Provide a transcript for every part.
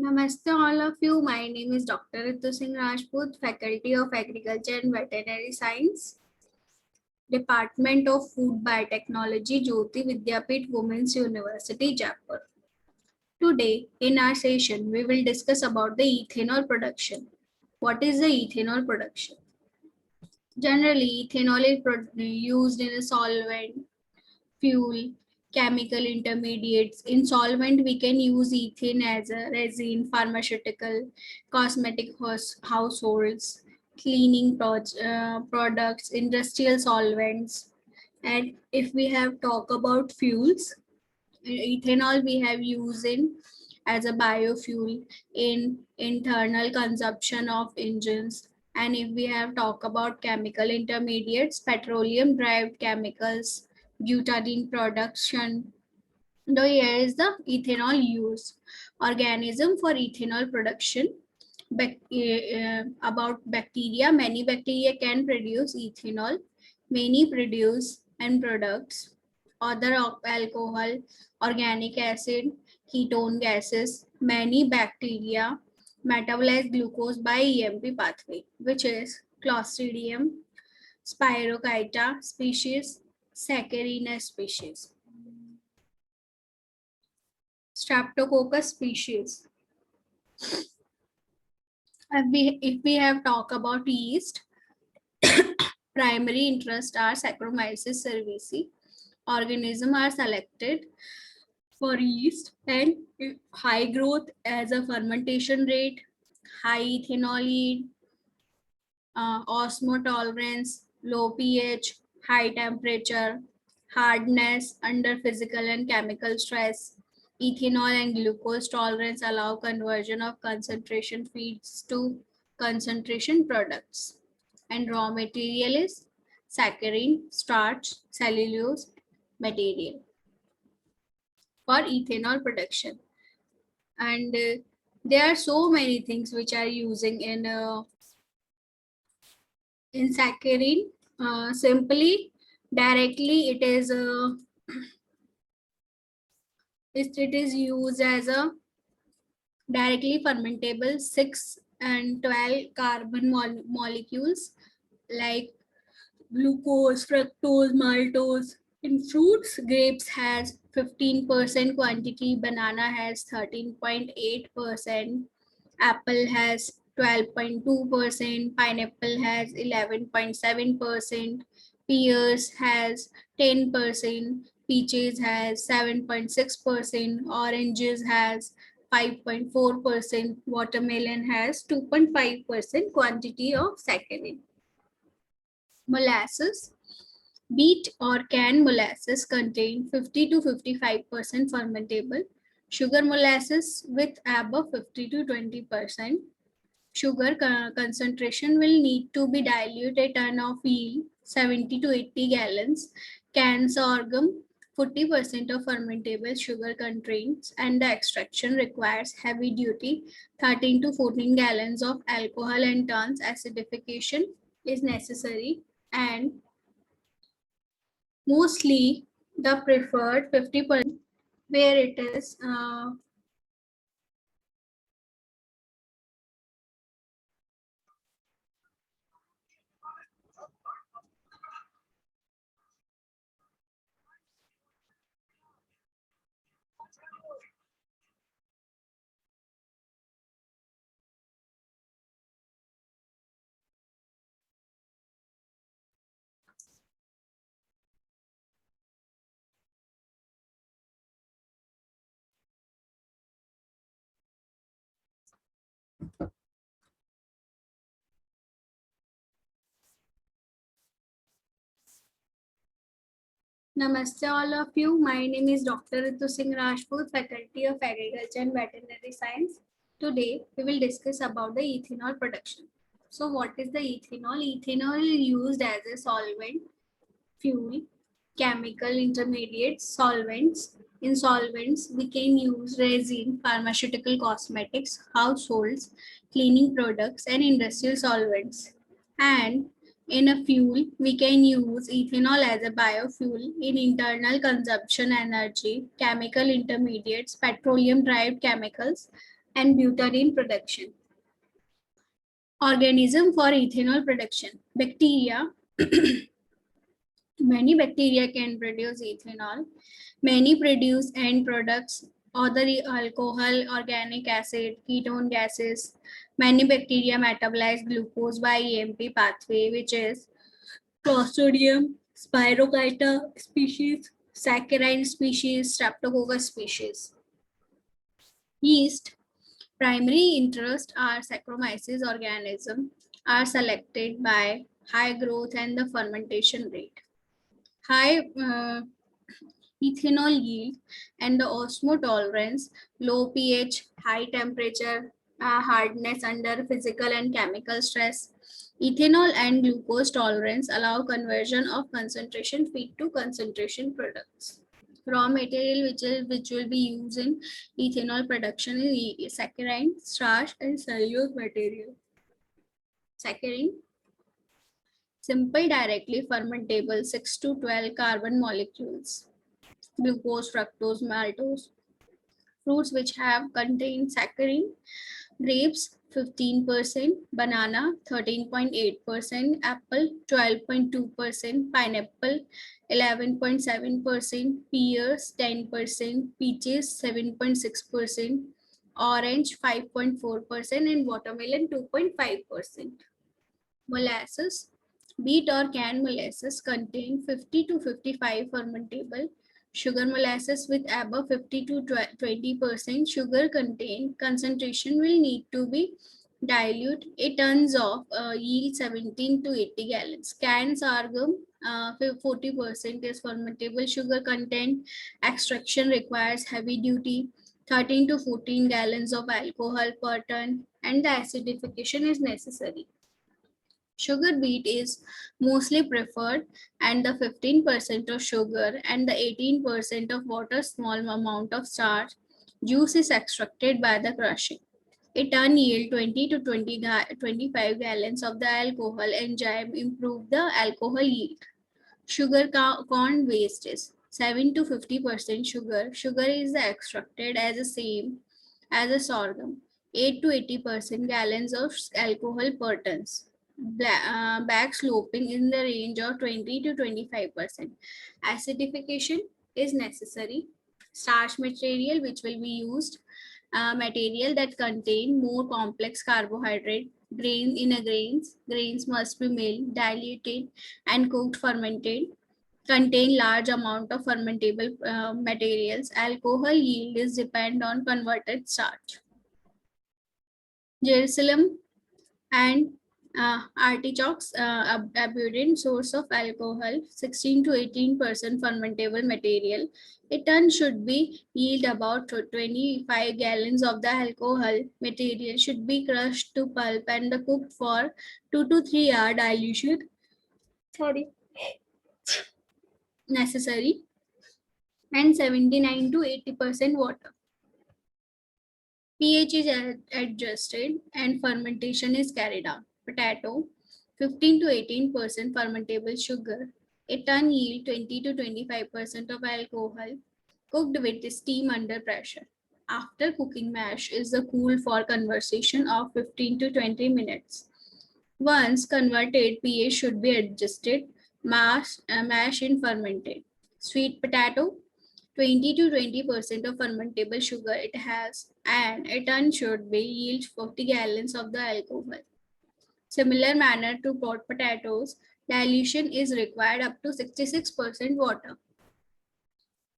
Namaste all of you. My name is Dr. Ritu Singh Rajput, Faculty of Agriculture and Veterinary Science, Department of Food Biotechnology, Jyoti Vidyapeeth Women's University, Jaipur. Today, in our session, we will discuss about the ethanol production. What is the ethanol production? Generally, ethanol is used in a solvent, fuel, chemical intermediates. In solvent, we can use ethane as a resin, pharmaceutical, cosmetic households, cleaning products, industrial solvents. And if we have talk about fuels, ethanol we have used in as a biofuel in internal consumption of engines. And if we have talk about chemical intermediates, petroleum derived chemicals, butadiene production, though here is the ethanol use. Organism for ethanol production. About bacteria, many bacteria can produce ethanol. Many produce end products, other alcohol, organic acid, ketone gases. Many bacteria metabolize glucose by EMP pathway, which is Clostridium, Spirochaeta species, Saccharina species, Streptococcus species. If we have talked about yeast, primary interest are Saccharomyces cerevisiae. Organisms are selected for yeast and high growth as a fermentation rate, high ethanol yield, osmotolerance, low pH, high temperature, hardness under physical and chemical stress. Ethanol and glucose tolerance allow conversion of concentration feeds to concentration products. And raw material is saccharin, starch, cellulose material for ethanol production. And there are so many things which are using in saccharin. Simply, directly, it is used as a directly fermentable 6 and 12 carbon molecules like glucose, fructose, maltose. In fruits, grapes has 15% quantity, banana has 13.8%, apple has 12.2%, pineapple has 11.7%, pears has 10%, peaches has 7.6%, oranges has 5.4%, watermelon has 2.5% quantity of saccharin. Molasses. Beet or canned molasses contain 50 to 55% fermentable. Sugar molasses with above 50 to 20%. Sugar concentration will need to be diluted a ton of yield 70 to 80 gallons. Canned sorghum 40% of fermentable sugar contains, and the extraction requires heavy duty 13 to 14 gallons of alcohol and tons acidification is necessary. And mostly the preferred 50% where it is Namaste all of you. My name is Dr. Ritu Singh Rajput, Faculty of Agriculture and Veterinary Science. Today, we will discuss about the ethanol production. So what is the ethanol? Ethanol is used as a solvent, fuel, chemical intermediates, solvents. In solvents, we can use resin, pharmaceutical cosmetics, households, cleaning products, and industrial solvents. And in a fuel, we can use ethanol as a biofuel in internal consumption energy, chemical intermediates, petroleum derived chemicals, and butadiene production. Organism for ethanol production. Bacteria. Many bacteria can produce ethanol. Many produce end products, other alcohol, organic acid, ketone gases. Many bacteria metabolize glucose by EMP pathway, which is Clostridium, Spirochaeta species, Saccharine species, Streptococcus species. Yeast. Primary interest are Saccharomyces organism are selected by high growth and the fermentation rate. High ethanol yield and the osmotolerance, low pH, high temperature, hardness under physical and chemical stress. Ethanol and glucose tolerance allow conversion of concentration feed to concentration products. Raw material which will be used in ethanol production is saccharine, starch, and cellulose material. Saccharine, simple directly fermentable 6 to 12 carbon molecules. Glucose, fructose, maltose. Fruits which have contained saccharine, grapes 15%, banana 13.8%, apple 12.2%, pineapple 11.7%, pears 10%, peaches 7.6%, orange 5.4%, and watermelon 2.5%. Molasses. Beet or canned molasses contain 50 to 55 fermentable. Sugar molasses with above 50 to 20% sugar contain concentration will need to be dilute. A tons of yield 17 to 80 gallons. Canned sorghum 40% is fermentable sugar content. Extraction requires heavy duty 13 to 14 gallons of alcohol per ton, and the acidification is necessary. Sugar beet is mostly preferred, and the 15% of sugar and the 18% of water, small amount of starch, juice is extracted by the crushing. A ton yield 20 to 25 gallons of the alcohol enzyme improve the alcohol yield. Sugar corn waste is 7 to 50% sugar. Sugar is extracted as the same as a sorghum. 8 to 80% gallons of alcohol per tons. Back sloping in the range of 20 to 25%. Acidification is necessary. Starch material which will be used, material that contain more complex carbohydrate, grain in a grains must be milled, diluted, and cooked, fermented, contain large amount of fermentable materials. Alcohol yield is depend on converted starch. Jerusalem and artichokes, abundant source of alcohol, 16 to 18% fermentable material. A ton should be yield about 25 gallons of the alcohol material should be crushed to pulp and cooked for 2 to 3 hour dilution. Sorry. Necessary, and 79 to 80% water. pH is adjusted and fermentation is carried out. Potato, 15 to 18% fermentable sugar. A ton yield 20 to 25% of alcohol, cooked with steam under pressure. After cooking, mash is the cool for conversation of 15 to 20 minutes. Once converted, pH should be adjusted. Mash and fermented. Sweet potato, 20 to 20% of fermentable sugar it has, and a ton should be yield 40 gallons of the alcohol. Similar manner to pot potatoes, dilution is required up to 66% water.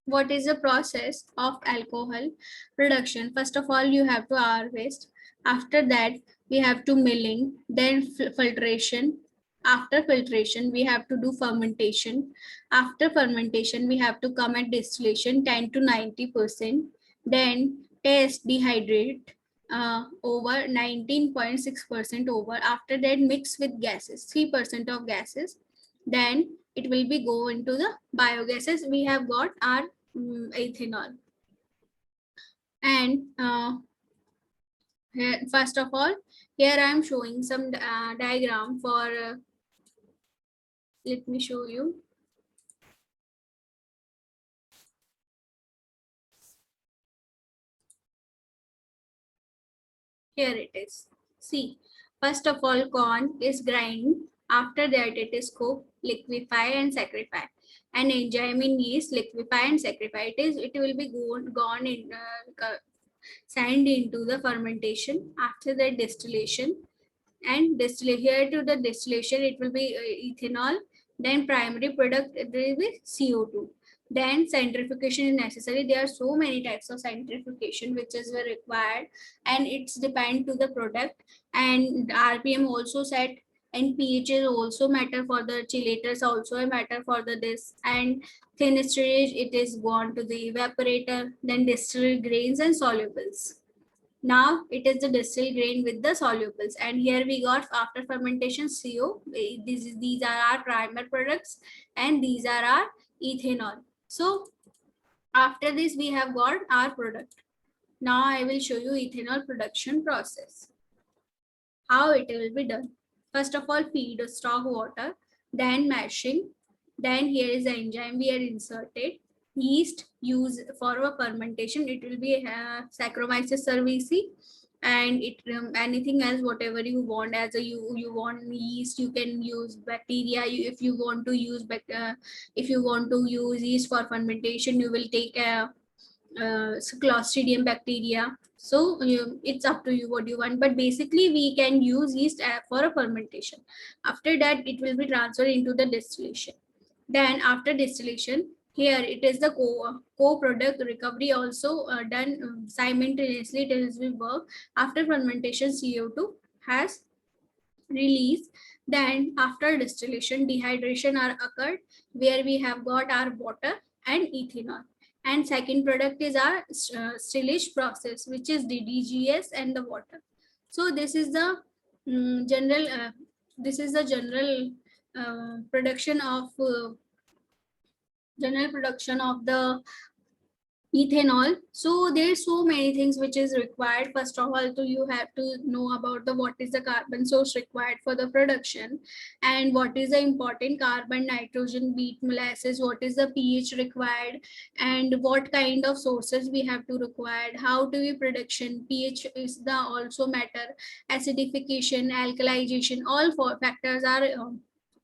What is the process of alcohol production? First of all, you have to harvest. After that, we have to milling, then filtration. After filtration, we have to do fermentation. After fermentation, we have to come at distillation 10 to 90%. Then test, dehydrate over 19.6% over. After that, mix with gases, 3% of gases. Then it will be go into the biogases. We have got our ethanol. And first of all, here I am showing some diagram for, let me show you. Here it is. See, first of all, corn is grind. After that, it is cooked, liquefy, and saccharify. And enzyme in yeast liquefy and saccharify. It will be gone in sand into the fermentation. After that, distillation, and distillation, here to the distillation it will be ethanol. Then primary product it will be CO2. Then centrifugation is necessary. There are so many types of centrifugation which is required, and it's depend to the product. And RPM also set, and pH is also matter for the chelators, also a matter for the this. And thin stage it is gone to the evaporator. Then distilled grains and solubles. Now it is the distilled grain with the solubles, and here we got after fermentation CO. These are our primer products, and these are our ethanol. So after this we have got our product. Now I will show you ethanol production process. How it will be done. First of all, feed stock water, then mashing, then here is the enzyme we are inserted. Yeast used for a fermentation, it will be Saccharomyces cerevisiae, and it anything else whatever you want. As a you want yeast, you can use bacteria. If you want to use if you want to use yeast for fermentation, you will take a Clostridium bacteria. So it's up to you what you want, but basically we can use yeast for a fermentation. After that, it will be transferred into the distillation. Then after distillation, here it is the co-product recovery also done simultaneously. It will work after fermentation. CO2 has released. Then after distillation, dehydration are occurred, where we have got our water and ethanol. And second product is our stillage process, which is DDGS and the water. So this is the general production of the ethanol. So there's so many things which is required. First of all, you have to know about the what is the carbon source required for the production, and what is the important carbon, nitrogen, wheat, molasses, what is the pH required, and what kind of sources we have to require, how do we production. pH is the also matter, acidification, alkalization, all four factors are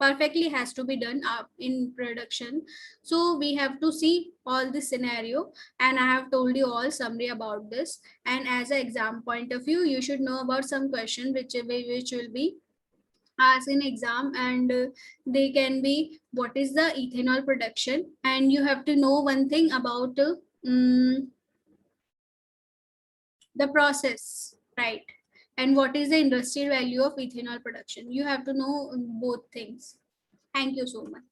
perfectly has to be done in production. So we have to see all this scenario, and I have told you all summary about this. And as an exam point of view, you should know about some question which will be asked in exam, and they can be what is the ethanol production, and you have to know one thing about the process, right? And what is the industrial value of ethanol production. You have to know both things. Thank you so much.